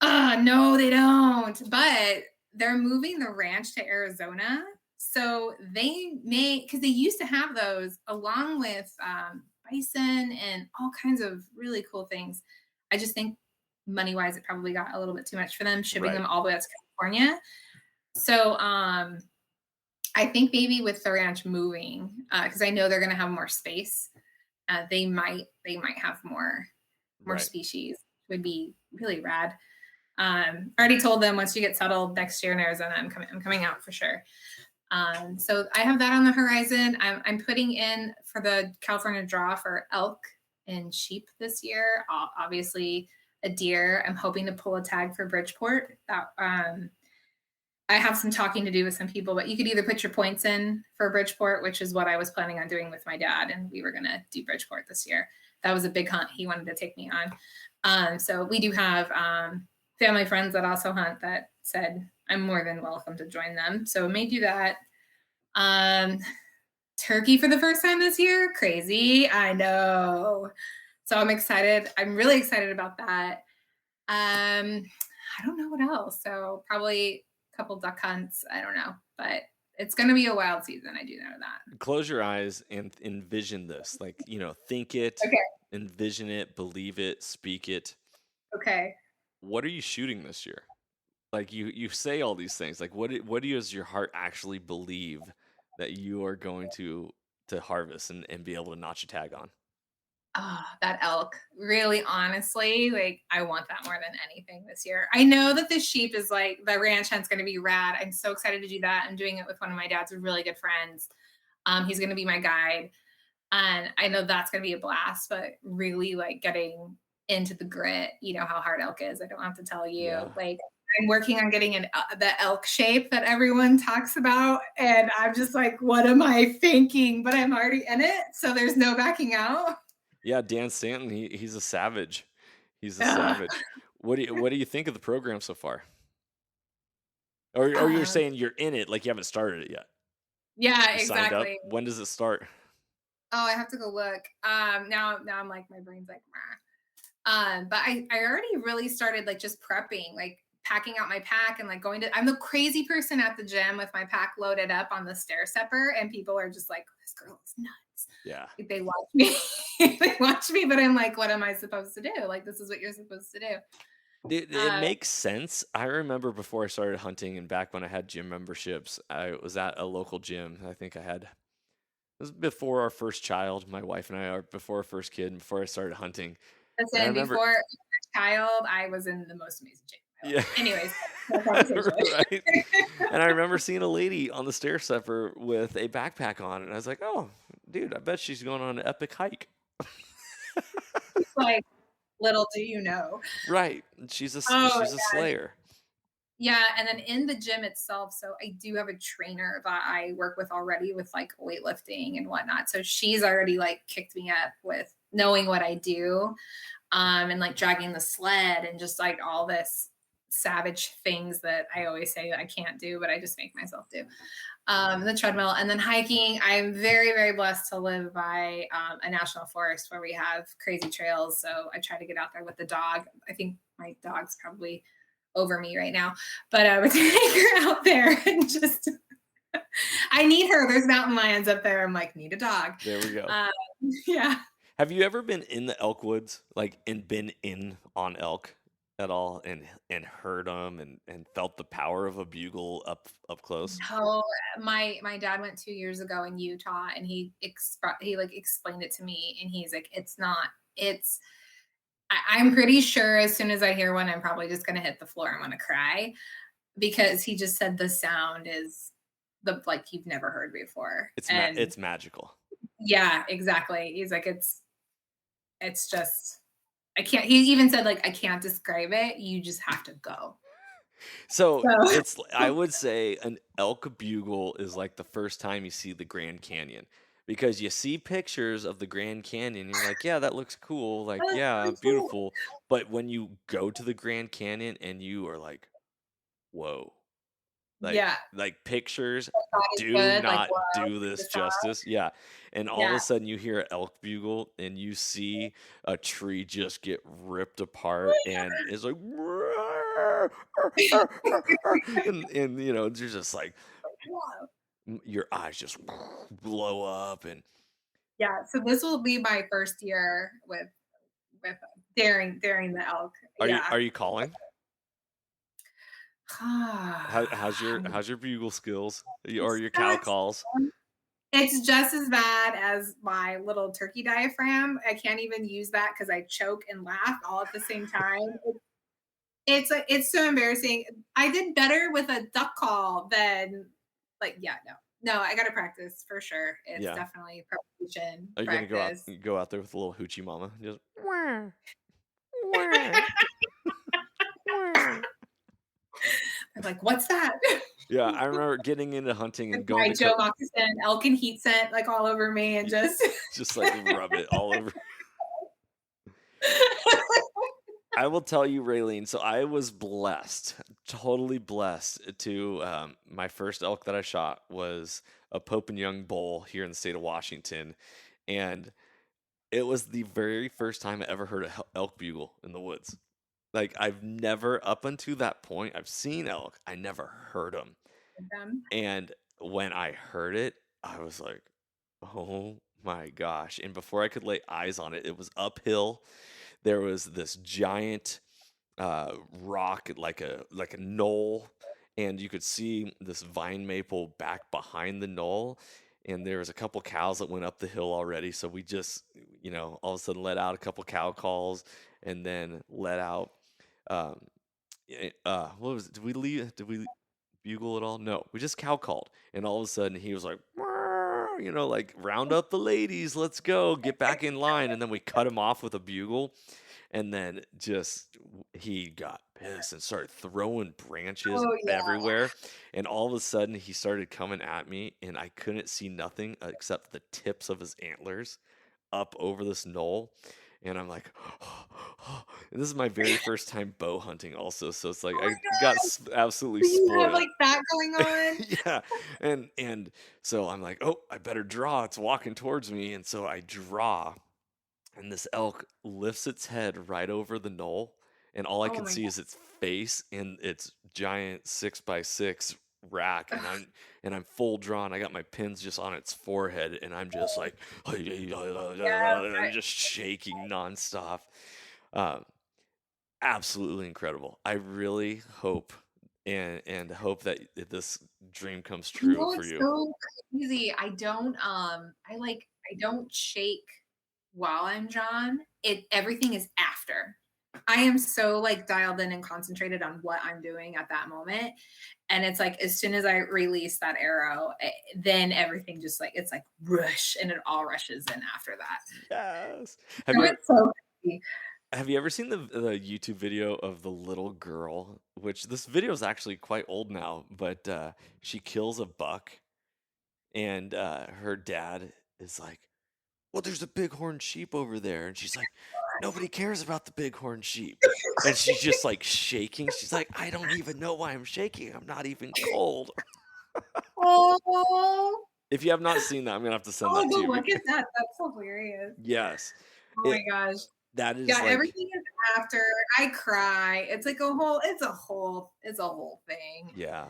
No, they don't. But they're moving the ranch to Arizona. So they may, because they used to have those along with bison and all kinds of really cool things. I just think money-wise, it probably got a little bit too much for them, shipping them all the way out to California. So I think maybe with the ranch moving, because I know they're going to have more space, they might have more species. Would be really rad. Already told them once you get settled next year in Arizona, I'm coming out for sure. So I have that on the horizon. I'm putting in for the California draw for elk and sheep this year. Obviously a deer. I'm hoping to pull a tag for Bridgeport. I have some talking to do with some people, but you could either put your points in for Bridgeport, which is what I was planning on doing with my dad, and we were going to do Bridgeport this year. That was a big hunt he wanted to take me on. So we do have family friends that also hunt that said I'm more than welcome to join them. So I may do that. Turkey for the first time this year. Crazy. I know. So I'm excited. I'm really excited about that. I don't know what else. So probably a couple duck hunts. I don't know, but it's going to be a wild season. I do know that. Close your eyes and envision this. Like, think it, envision it, believe it, speak it. Okay. What are you shooting this year? Like you say all these things. Like what does your heart actually believe that you are going to harvest and be able to notch a tag on? Oh, that elk. Really, honestly, like I want that more than anything this year. I know that the sheep is like the ranch hunt's going to be rad. I'm so excited to do that. I'm doing it with one of my dad's really good friends. He's going to be my guide, and I know that's going to be a blast. But really, like getting into the grit, you know how hard elk is. I don't have to tell you. Yeah. Like I'm working on getting the elk shape that everyone talks about, and I'm just like, what am I thinking? But I'm already in it, so there's no backing out. Yeah, Dan Stanton, he's a savage. He's a savage. What do you think of the program so far? Or you're saying you're in it, like you haven't started it yet? Yeah, exactly. When does it start? Oh, I have to go look. Now I'm like, my brain's like, but I already really started like just prepping, like packing out my pack and like I'm the crazy person at the gym with my pack loaded up on the stair stepper, and people are just like, this girl is nuts. Yeah. They watch me. They watch me, but I'm like, what am I supposed to do? Like, this is what you're supposed to do. It makes sense. I remember before I started hunting and back when I had gym memberships, I was at a local gym. I think it was before our first child, my wife and I, before our first kid, and before I started hunting. Listen, before child, I was in the most amazing shape. Yeah. Anyways. Right. And I remember seeing a lady on the stair stepper with a backpack on, and I was like, oh, dude, I bet she's going on an epic hike. Like, little do you know. Right. She's a slayer. Yeah, and then in the gym itself, so I do have a trainer that I work with already with like weightlifting and whatnot. So she's already like kicked me up with knowing what I do, and like dragging the sled and just like all this savage things that I always say that I can't do, but I just make myself do. The treadmill, and then hiking. I'm very, very blessed to live by a national forest where we have crazy trails. So I try to get out there with the dog. I think my dog's probably over me right now, but I would take her out there and just, I need her. There's mountain lions up there. I'm like, need a dog. There we go. Yeah. Have you ever been in the elk woods, like, and been in on elk? at all and heard them and felt the power of a bugle up close? No, my dad went 2 years ago in Utah, and he like explained it to me, and he's like, it's not, it's I'm pretty sure as soon as I hear one, I'm probably just gonna hit the floor. I'm gonna cry because he just said the sound is the like you've never heard before. And It's magical. yeah, exactly. He's like, it's just I can't, he even said like I can't describe it. You just have to go. So So I would say an elk bugle is like the first time you see the Grand Canyon, because you see pictures of the Grand Canyon, you're like, yeah, that looks cool, like, that's yeah, so cool. beautiful. But when you go to the Grand Canyon and you are like, whoa, Yeah, like pictures that is do good. Like, not wow, do check this this out. justice. Yeah. And all of Yeah. a sudden you hear an elk bugle and you see a tree just get ripped apart and it's like and you know, you're just like Wow. your eyes just blow up and Yeah. So this will be my first year with daring the elk. Yeah. are you calling? I'm How's your bugle skills or It's your cow not calls? it's just as bad as my little turkey diaphragm. I can't even use that because I choke and laugh all at the same time. It's like it's so embarrassing. I did better with a duck call than like yeah, no. No, I gotta practice for sure. It's Yeah. definitely preparation, Are you gonna practice. go out there with a little hoochie mama? Just wah, wah, wah. I'm like, what's that? Yeah, I remember getting into hunting With and going my to Joe moccasin, elk and heat scent like all over me and just just like rub it all over. I will tell you, Raylene, so I was blessed, totally blessed to my first elk that I shot was a Pope and Young bull here in the state of Washington. And it was the very first time I ever heard a elk bugle in the woods. Like I've never, up until that point, I've seen elk. I never heard them. them. And when I heard it, I was like, oh my gosh. And before I could lay eyes on it, it was uphill. There was this giant rock, like a knoll, and you could see this vine maple back behind the knoll. And there was a couple cows that went up the hill already. So we just, you know, all of a sudden let out a couple cow calls and then let out um, what was it? Did we leave? Did we bugle at all? No, we just cow called, and all of a sudden he was like, "Meow," you know, like round up the ladies, let's go, get back in line, and then we cut him off with a bugle, and then just he got pissed and started throwing branches Oh yeah. everywhere, and all of a sudden he started coming at me, and I couldn't see nothing except the tips of his antlers up over this knoll. And I'm like, and this is my very first time bow hunting, also. So it's like Oh I my got god. absolutely Do you have spoiled. like that going on? Yeah, and so I'm like, oh, I better draw. It's walking towards me, and so I draw, and this elk lifts its head right over the knoll, and all I Oh can my see is its face and its giant 6x6 rack, god. and I'm full drawn. I got my pins just on its forehead, and I'm just like, Yeah. I'm just shaking nonstop. Um, Absolutely incredible. I really hope and hope that this dream comes You true know, for it's you. so crazy. I don't shake while I'm drawn. Everything is after. I am so like dialed in and concentrated on what I'm doing at that moment. And it's like as soon as I release that arrow, then everything just like it's like rush and it all rushes in after that. Yes. So it's so crazy. Have you ever seen the YouTube video of the little girl? Which this video is actually quite old now, but she kills a buck, and her dad is like, "Well, there's a bighorn sheep over there," and she's like, "Nobody cares about the bighorn sheep," and she's just like shaking. She's like, "I don't even know why I'm shaking. I'm not even cold." Oh, If you have not seen that, I'm gonna have to send oh, that to but you. look at that. That's hilarious. Yes, Oh it my gosh. that is Yeah, like everything is after. I cry. It's like it's a whole thing. yeah.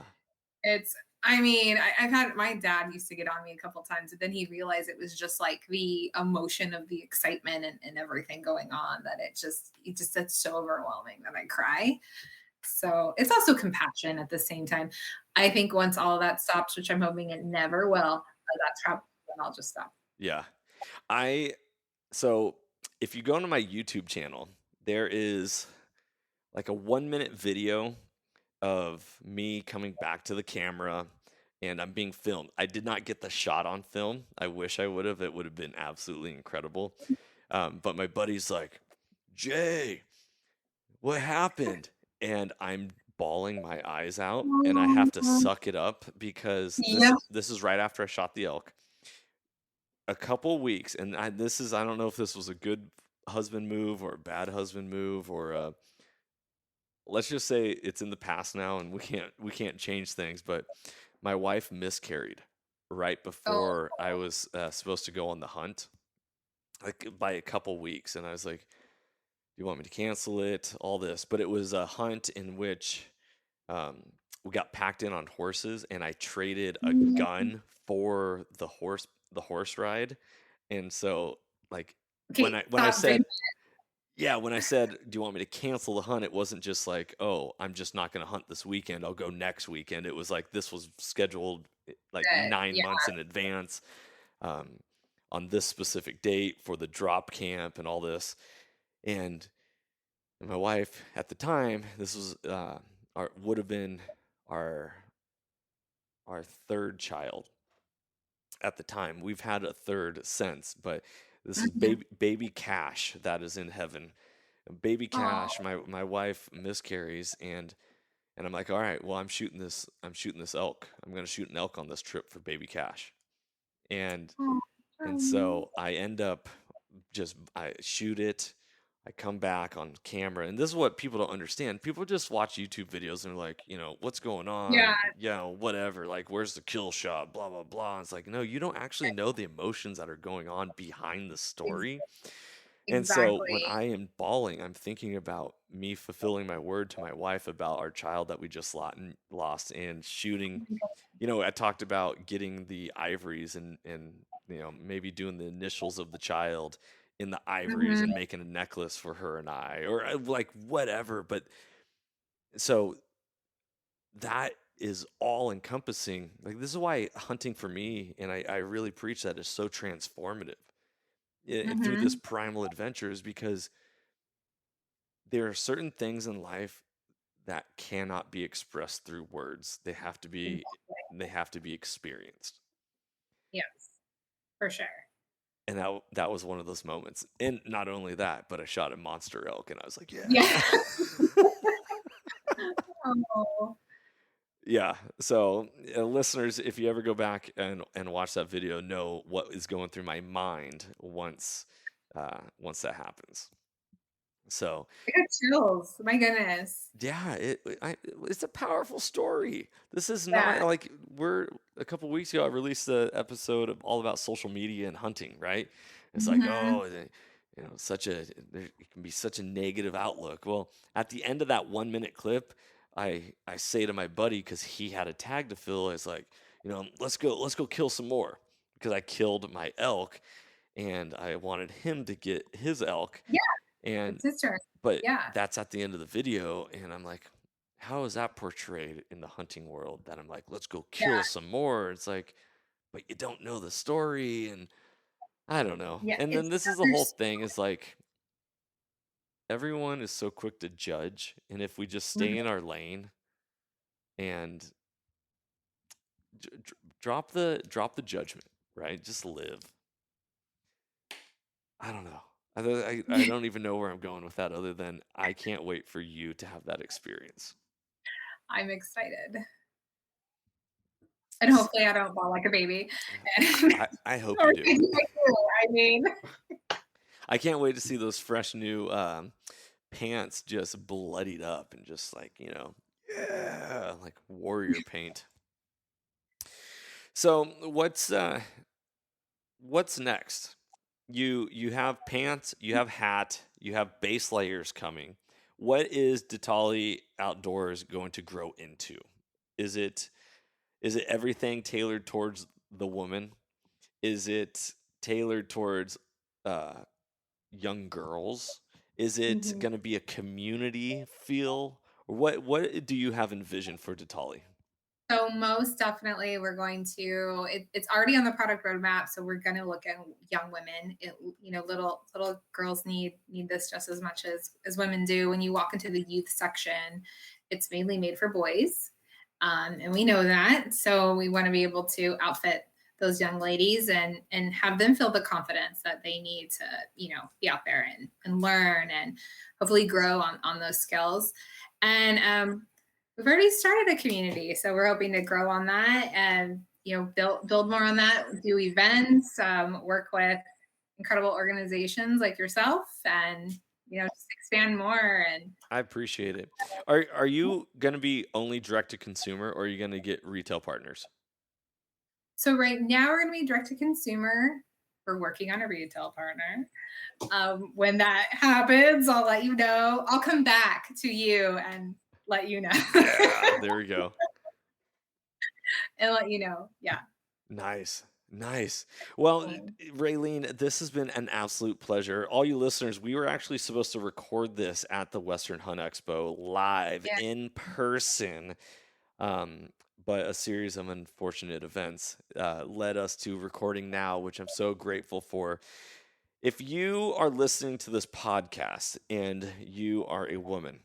It's I mean, I've had, my dad used to get on me a couple times, but then he realized it was just like the emotion of the excitement and everything going on, that it's so overwhelming that I cry. So it's also compassion at the same time. I think once all of that stops, which I'm hoping it never will, that's probably when I'll just stop. Yeah. So if you go into my YouTube channel, there is like a 1-minute video of me coming back to the camera and I'm being filmed. I did not get the shot on film. I wish I would have. It would have been absolutely incredible. But my buddy's like, Jay, what happened? And I'm bawling my eyes out and I have to suck it up because this is right after I shot the elk. A couple weeks, and I don't know if this was a good husband move or a bad husband move, or let's just say it's in the past now and we can't change things, but my wife miscarried right before I was supposed to go on the hunt, like by a couple weeks, and I was like, do you want me to cancel it, all this? But it was a hunt in which we got packed in on horses and I traded a gun for the horse ride. And so like when I said when I said, do you want me to cancel the hunt? It wasn't just like, oh, I'm just not going to hunt this weekend, I'll go next weekend. It was like, this was scheduled like 9 months in advance, on this specific date for the drop camp and all this. And my wife at the time, this was would have been our third child at the time. We've had a third since, but this is baby Cash that is in heaven. Baby Cash, my wife miscarries, and I'm like, all right, well, I'm shooting this elk. I'm gonna shoot an elk on this trip for baby Cash, and so I end up I shoot it. I come back on camera, and this is what people don't understand. People just watch YouTube videos and are like, what's going on? Yeah, whatever. Like, where's the kill shot? Blah, blah, blah. And it's like, no, you don't actually know the emotions that are going on behind the story. Exactly. And so when I am bawling, I'm thinking about me fulfilling my word to my wife about our child that we just lost and shooting. I talked about getting the ivories and maybe doing the initials of the child in the ivories and making a necklace for her and I, or like whatever. But so that is all encompassing. Like, this is why hunting for me, and I really preach that, is so transformative through this primal adventure, is because there are certain things in life that cannot be expressed through words. They have to be experienced. Yes, for sure. And that was one of those moments. And not only that, but I shot a monster elk, and I was like, yeah. Yeah. So listeners, if you ever go back and watch that video, know what is going through my mind once that happens. So I got chills. My goodness. Yeah, it's a powerful story. This is not like a couple weeks ago I released the episode of all about social media and hunting, right? It's like, oh, it can be such a negative outlook. Well, at the end of that 1-minute clip, I say to my buddy, because he had a tag to fill, it's like, let's go kill some more, because I killed my elk and I wanted him to get his elk. Yeah. And it's his turn. But that's at the end of the video, and I'm like, how is that portrayed in the hunting world? That I'm like, let's go kill some more. It's like, but you don't know the story, and I don't know. Yeah, and then this is the whole thing, is like, everyone is so quick to judge, and if we just stay in our lane and drop the judgment, right? Just live. I don't know. I don't even know where I'm going with that, other than I can't wait for you to have that experience. I'm excited. And hopefully I don't bawl like a baby. I hope you do. I mean, I can't wait to see those fresh new pants just bloodied up and just like, like warrior paint. So what's next? You have pants, you have hat, you have base layers coming. What is Ditale Outdoors going to grow into? Is it Is it everything tailored towards the woman? Is it tailored towards young girls? Is it going to be a community feel? What do you have envisioned for Ditale? So most definitely we're going to, it's already on the product roadmap. So we're going to look at young women. Little girls need this just as much as women do. When you walk into the youth section, it's mainly made for boys. And we know that. So we want to be able to outfit those young ladies and have them feel the confidence that they need to, be out there and learn and hopefully grow on those skills. And, we've already started a community, so we're hoping to grow on that and build more on that. Do events, work with incredible organizations like yourself, and just expand more. And I appreciate it. Are you going to be only direct to consumer, or are you going to get retail partners? So right now we're going to be direct to consumer. We're working on a retail partner. When that happens, I'll let you know. I'll come back to you and let you know. Yeah, there we go. And let you know. Yeah. Nice. Well, Raylene, this has been an absolute pleasure. All you listeners, we were actually supposed to record this at the Western Hunt Expo live in person. But a series of unfortunate events led us to recording now, which I'm so grateful for. If you are listening to this podcast and you are a woman,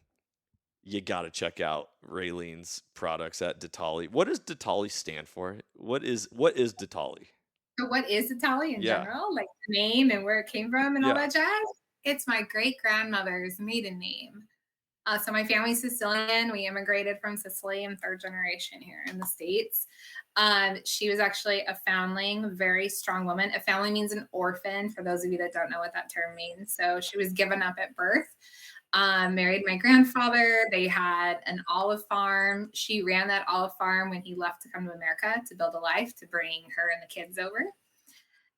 you got to check out Raylene's products at Ditale. What does Ditale stand for? What is Ditale? So what is Ditale in general? Like the name and where it came from and all that jazz? It's my great-grandmother's maiden name. So my family's Sicilian. We immigrated from Sicily in third generation here in the States. She was actually a foundling, very strong woman. A foundling means an orphan, for those of you that don't know what that term means. So she was given up at birth. Married my grandfather. They had an olive farm. She ran that olive farm when he left to come to America to build a life, to bring her and the kids over.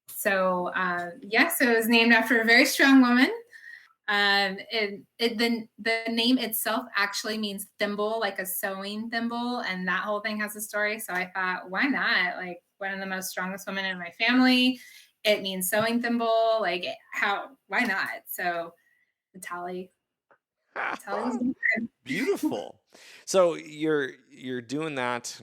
So, so it was named after a very strong woman. The name itself actually means thimble, like a sewing thimble, and that whole thing has a story. So I thought, why not? Like, one of the most strongest women in my family. It means sewing thimble. Like, why not? So Ditale. Beautiful. So you're doing that.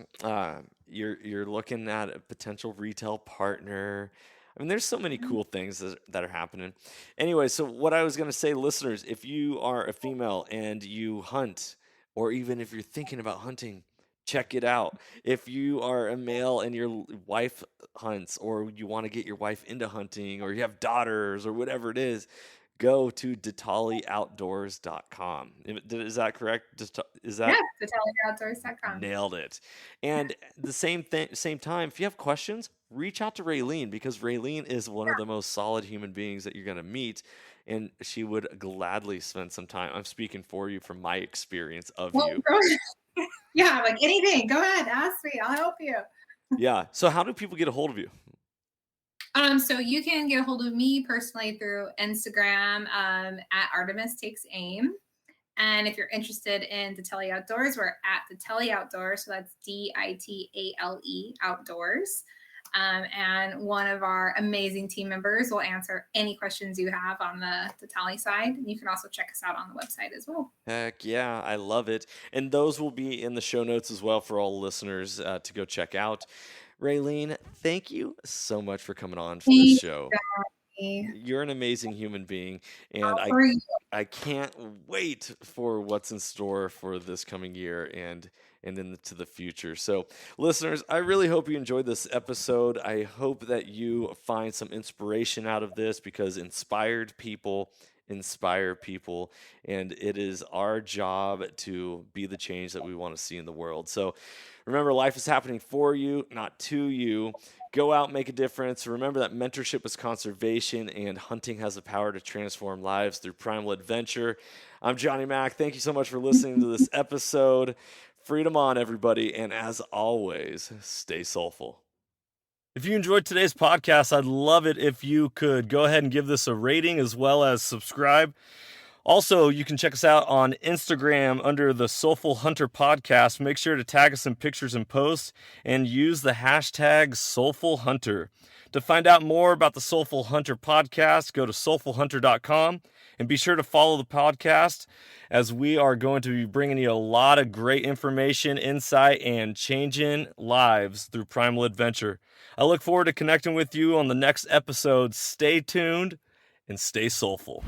You're looking at a potential retail partner. I mean, there's so many cool things that are happening. Anyway, so what I was going to say, listeners, if you are a female and you hunt, or even if you're thinking about hunting, check it out. If you are a male and your wife hunts, or you want to get your wife into hunting, or you have daughters, or whatever it is, go to ditaleoutdoors.com. Is that correct? Ditaleoutdoors.com. Nailed it. And the same time, if you have questions, reach out to Raylene, because Raylene is one of the most solid human beings that you're going to meet, and she would gladly spend some time. I'm speaking for you from my experience of you. Yeah, like anything. Go ahead, ask me. I'll help you. Yeah. So how do people get a hold of you? So you can get a hold of me personally through Instagram at Artemis Takes Aim. And if you're interested in Ditale Outdoors, we're at Ditale Outdoors. So that's Ditale Outdoors. And one of our amazing team members will answer any questions you have on the Ditale side. And you can also check us out on the website as well. Heck yeah, I love it. And those will be in the show notes as well for all listeners to go check out. Raylene, thank you so much for coming on for this show. You're an amazing human being, and I can't wait for what's in store for this coming year and into the future. So, listeners, I really hope you enjoyed this episode. I hope that you find some inspiration out of this, because inspired people inspire people, and it is our job to be the change that we want to see in the world. So remember, life is happening for you, not to you. Go out, make a difference. Remember that mentorship is conservation, and hunting has the power to transform lives through primal adventure. I'm Johnny Mack. Thank you so much for listening to this episode. Freedom on, everybody, and as always, stay soulful. If you enjoyed today's podcast, I'd love it if you could go ahead and give this a rating as well as subscribe. Also, you can check us out on Instagram under the Soulful Hunter Podcast. Make sure to tag us in pictures and posts and use the hashtag Soulful Hunter. To find out more about the Soulful Hunter Podcast, go to soulfulhunter.com and be sure to follow the podcast as we are going to be bringing you a lot of great information, insight, and changing lives through primal adventure. I look forward to connecting with you on the next episode. Stay tuned and stay soulful.